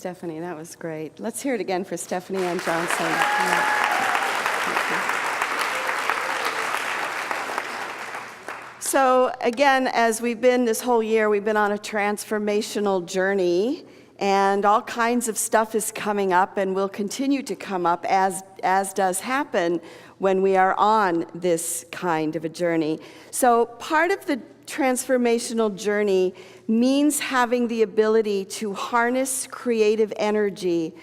Stephanie. That was great. Let's hear it again for Stephanie Ann Johnson. Yeah. So again, as we've been this whole year, we've been on a transformational journey, and all kinds of stuff is coming up and will continue to come up as does happen when we are on this kind of a journey. So part of the transformational journey means having the ability to harness creative energy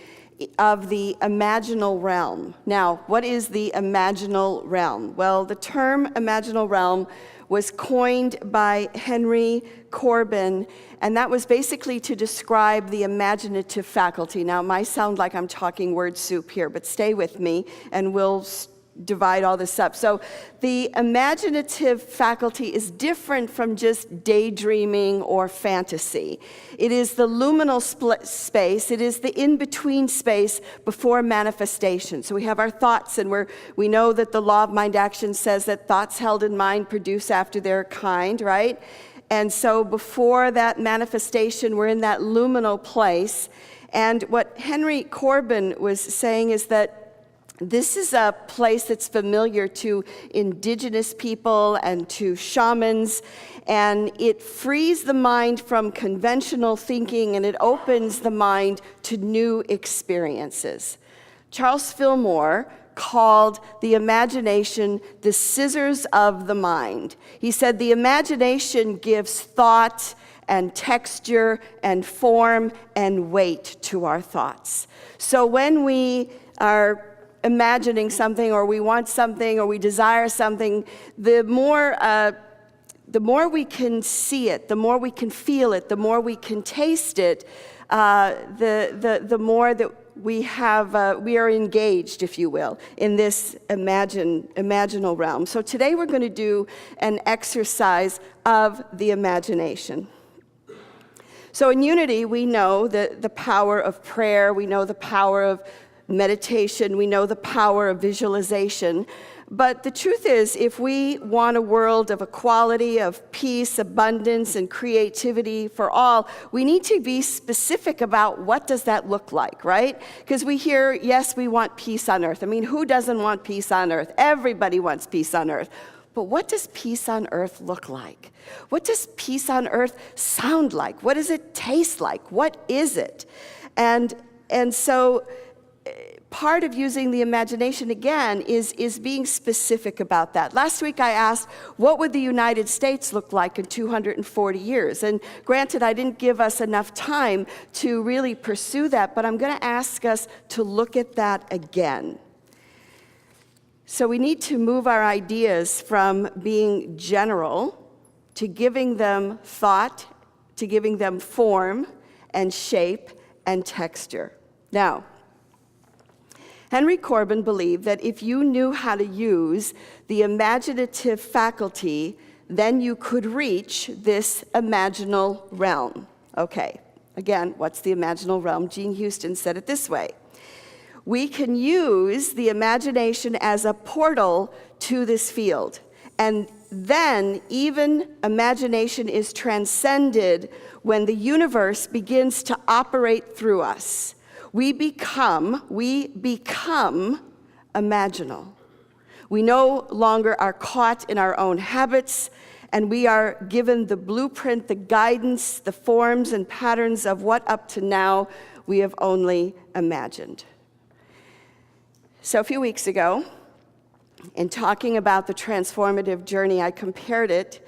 of the imaginal realm. Now, what is the imaginal realm? Well, the term imaginal realm was coined by Henry Corbin, and that was basically to describe the imaginative faculty. Now, it might sound like I'm talking word soup here, but stay with me and we'll divide all this up. So the imaginative faculty is different from just daydreaming or fantasy. It is the luminal space. It is the in-between space before manifestation. So we have our thoughts, and we know that the law of mind action says that thoughts held in mind produce after their kind, right? And so before that manifestation, we're in that luminal place. And what Henry Corbin was saying is that this is a place that's familiar to indigenous people and to shamans, and it frees the mind from conventional thinking, and it opens the mind to new experiences. Charles Fillmore called the imagination the scissors of the mind. He said the imagination gives thought and texture and form and weight to our thoughts. So when we are imagining something, or we want something, or we desire something, the more we can see it, the more we can feel it, the more we can taste it, the more that we are engaged, if you will, in this imaginal realm. So today we're going to do an exercise of the imagination. So in Unity, we know the power of prayer, we know the power of meditation, we know the power of visualization. But the truth is, if we want a world of equality, of peace, abundance, and creativity for all, we need to be specific about what does that look like, right? Because we hear, yes, we want peace on earth. I mean, who doesn't want peace on earth? Everybody wants peace on earth. But what does peace on earth look like? What does peace on earth sound like? What does it taste like? What is it? And so part of using the imagination, again, is being specific about that. Last week I asked, what would the United States look like in 240 years? And granted, I didn't give us enough time to really pursue that, but I'm going to ask us to look at that again. So we need to move our ideas from being general to giving them thought, to giving them form and shape and texture. Now, Henry Corbin believed that if you knew how to use the imaginative faculty, then you could reach this imaginal realm. Okay, again, what's the imaginal realm? Jean Houston said it this way: we can use the imagination as a portal to this field, and then even imagination is transcended when the universe begins to operate through us. We become imaginal. We no longer are caught in our own habits, and we are given the blueprint, the guidance, the forms and patterns of what up to now we have only imagined. So a few weeks ago, in talking about the transformative journey, I compared it,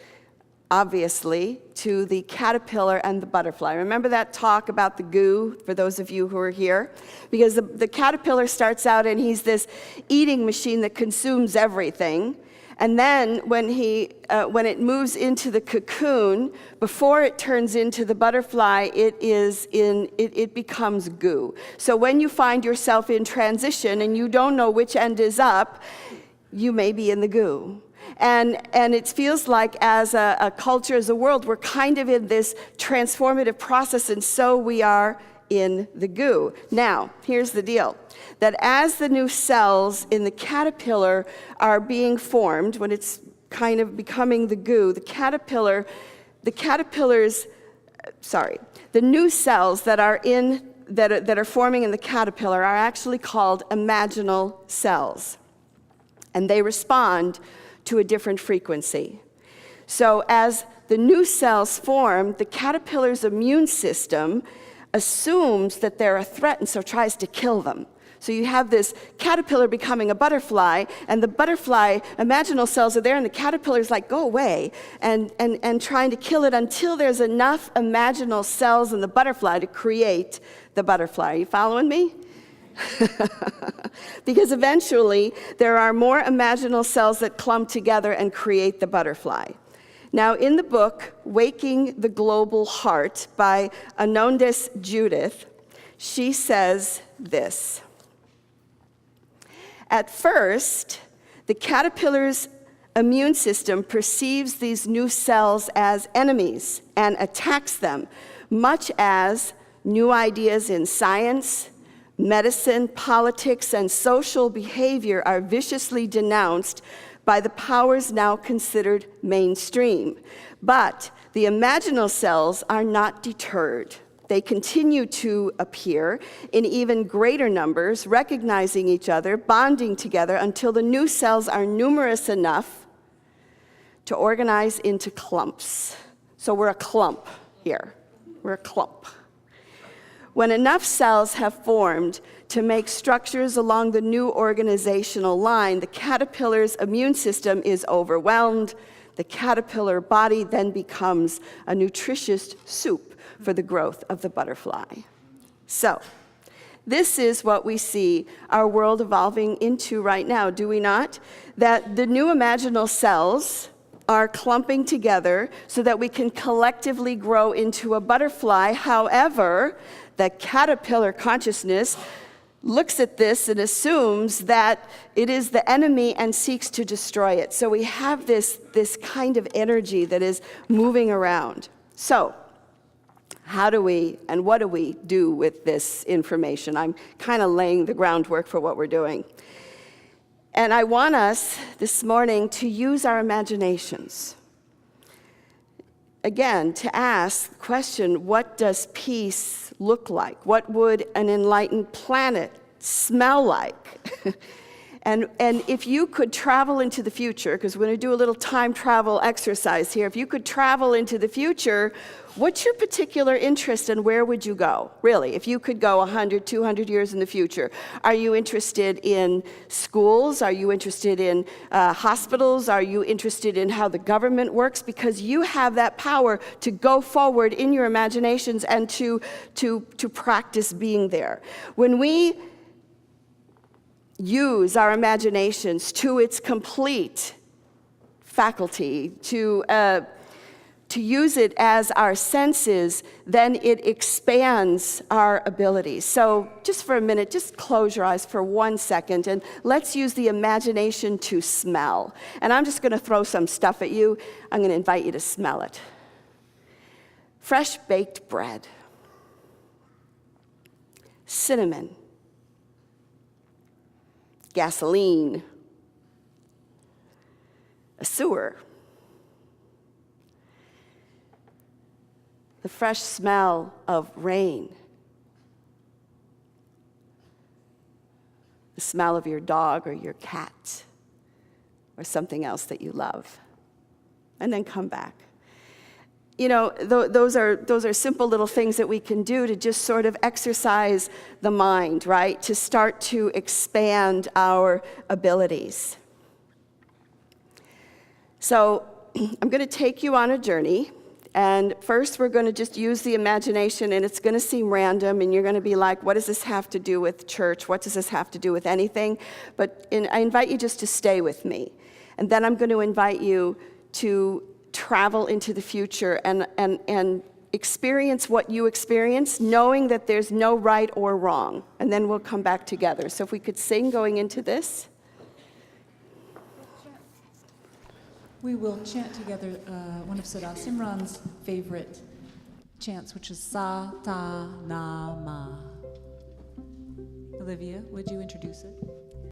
obviously, to the caterpillar and the butterfly. Remember that talk about the goo, for those of you who are here? Because the caterpillar starts out and he's this eating machine that consumes everything. And then when it moves into the cocoon, before it turns into the butterfly, it becomes goo. So when you find yourself in transition and you don't know which end is up, you may be in the goo. And it feels like as a culture, as a world, we're kind of in this transformative process, and so we are in the goo. Now, here's the deal. That as the new cells in the caterpillar are being formed, when it's kind of becoming the goo, the new cells that are in that are forming in the caterpillar are actually called imaginal cells. And they respond to a different frequency. So as the new cells form, the caterpillar's immune system assumes that they're a threat and so tries to kill them. So you have this caterpillar becoming a butterfly, and the butterfly imaginal cells are there, and the caterpillar's like, go away, and trying to kill it until there's enough imaginal cells in the butterfly to create the butterfly. Are you following me? Because eventually, there are more imaginal cells that clump together and create the butterfly. Now, in the book, Waking the Global Heart by Anondes Judith, she says this. At first, the caterpillar's immune system perceives these new cells as enemies and attacks them, much as new ideas in science, medicine, politics, and social behavior are viciously denounced by the powers now considered mainstream. But the imaginal cells are not deterred. They continue to appear in even greater numbers, recognizing each other, bonding together until the new cells are numerous enough to organize into clumps. So we're a clump here. We're a clump. When enough cells have formed to make structures along the new organizational line, the caterpillar's immune system is overwhelmed. The caterpillar body then becomes a nutritious soup for the growth of the butterfly. So, this is what we see our world evolving into right now, do we not? That the new imaginal cells are clumping together so that we can collectively grow into a butterfly. However, the caterpillar consciousness looks at this and assumes that it is the enemy and seeks to destroy it. So we have this kind of energy that is moving around. So, how do we and what do we do with this information? I'm kind of laying the groundwork for what we're doing. And I want us this morning to use our imaginations. Again, to ask the question, what does peace look like? What would an enlightened planet smell like? And if you could travel into the future, because we're going to do a little time travel exercise here, if you could travel into the future, what's your particular interest and where would you go? Really, if you could go 100, 200 years in the future. Are you interested in schools? Are you interested in hospitals? Are you interested in how the government works? Because you have that power to go forward in your imaginations and to practice being there. When we use our imaginations to its complete faculty, to use it as our senses, then it expands our abilities. So just for a minute, just close your eyes for 1 second, and let's use the imagination to smell. And I'm just going to throw some stuff at you. I'm going to invite you to smell it. Fresh baked bread, cinnamon, gasoline, a sewer, the fresh smell of rain, the smell of your dog or your cat or something else that you love, and then come back. You know, those are simple little things that we can do to just sort of exercise the mind, right? To start to expand our abilities. So I'm going to take you on a journey. And first, we're going to just use the imagination, and it's going to seem random, and you're going to be like, what does this have to do with church? What does this have to do with anything? But I invite you just to stay with me. And then I'm going to invite you to travel into the future and experience what you experience, knowing that there's no right or wrong. And then we'll come back together. So if we could sing going into this. We will chant together one of Sada Simran's favorite chants, which is Sa Ta Na Ma. Olivia, would you introduce it?